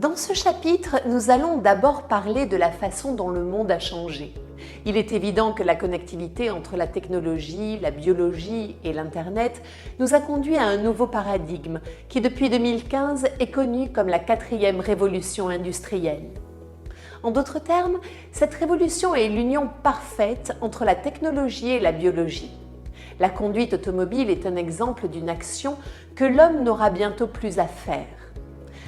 Dans ce chapitre, nous allons d'abord parler de la façon dont le monde a changé. Il est évident que la connectivité entre la technologie, la biologie et l'Internet nous a conduit à un nouveau paradigme qui, depuis 2015, est connu comme la 4e révolution industrielle. En d'autres termes, cette révolution est l'union parfaite entre la technologie et la biologie. La conduite automobile est un exemple d'une action que l'homme n'aura bientôt plus à faire.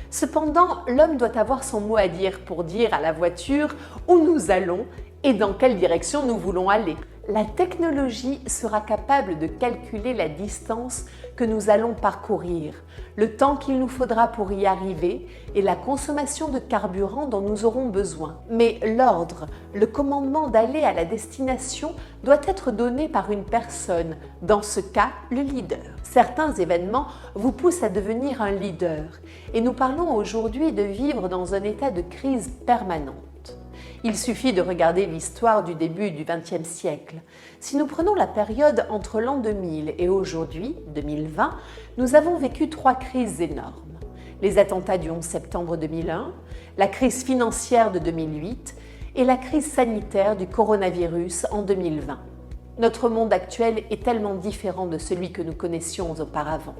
Cependant, l'homme doit avoir son mot à dire pour dire à la voiture où nous allons et dans quelle direction nous voulons aller. La technologie sera capable de calculer la distance que nous allons parcourir, le temps qu'il nous faudra pour y arriver et la consommation de carburant dont nous aurons besoin. Mais l'ordre, le commandement d'aller à la destination doit être donné par une personne, dans ce cas le leader. Certains événements vous poussent à devenir un leader et nous parlons aujourd'hui de vivre dans un état de crise permanente. Il suffit de regarder l'histoire du début du XXe siècle. Si nous prenons la période entre l'an 2000 et aujourd'hui, 2020, nous avons vécu 3 crises énormes. Les attentats du 11 septembre 2001, la crise financière de 2008 et la crise sanitaire du coronavirus en 2020. Notre monde actuel est tellement différent de celui que nous connaissions auparavant.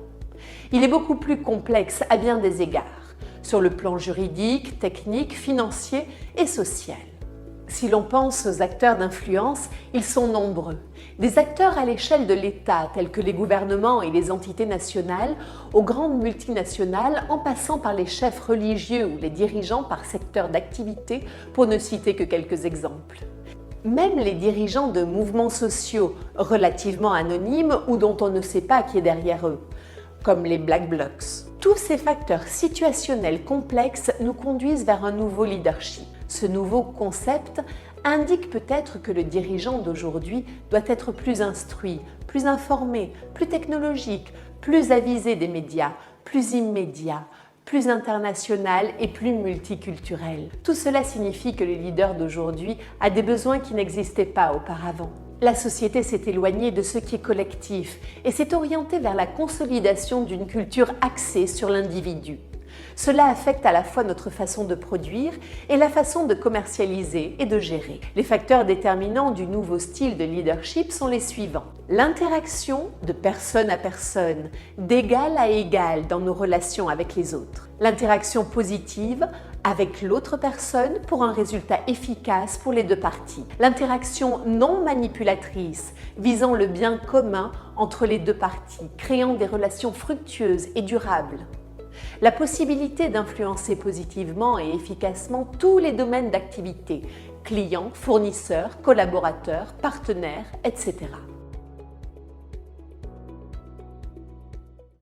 Il est beaucoup plus complexe à bien des égards, sur le plan juridique, technique, financier et social. Si l'on pense aux acteurs d'influence, ils sont nombreux. Des acteurs à l'échelle de l'État, tels que les gouvernements et les entités nationales, aux grandes multinationales, en passant par les chefs religieux ou les dirigeants par secteur d'activité, pour ne citer que quelques exemples. Même les dirigeants de mouvements sociaux relativement anonymes ou dont on ne sait pas qui est derrière eux, comme les Black Blocs. Tous ces facteurs situationnels complexes nous conduisent vers un nouveau leadership. Ce nouveau concept indique peut-être que le dirigeant d'aujourd'hui doit être plus instruit, plus informé, plus technologique, plus avisé des médias, plus immédiat, plus international et plus multiculturel. Tout cela signifie que le leader d'aujourd'hui a des besoins qui n'existaient pas auparavant. La société s'est éloignée de ce qui est collectif et s'est orientée vers la consolidation d'une culture axée sur l'individu. Cela affecte à la fois notre façon de produire et la façon de commercialiser et de gérer. Les facteurs déterminants du nouveau style de leadership sont les suivants. L'interaction de personne à personne, d'égal à égal dans nos relations avec les autres. L'interaction positive avec l'autre personne pour un résultat efficace pour les deux parties. L'interaction non manipulatrice visant le bien commun entre les deux parties, créant des relations fructueuses et durables. La possibilité d'influencer positivement et efficacement tous les domaines d'activité, clients, fournisseurs, collaborateurs, partenaires, etc.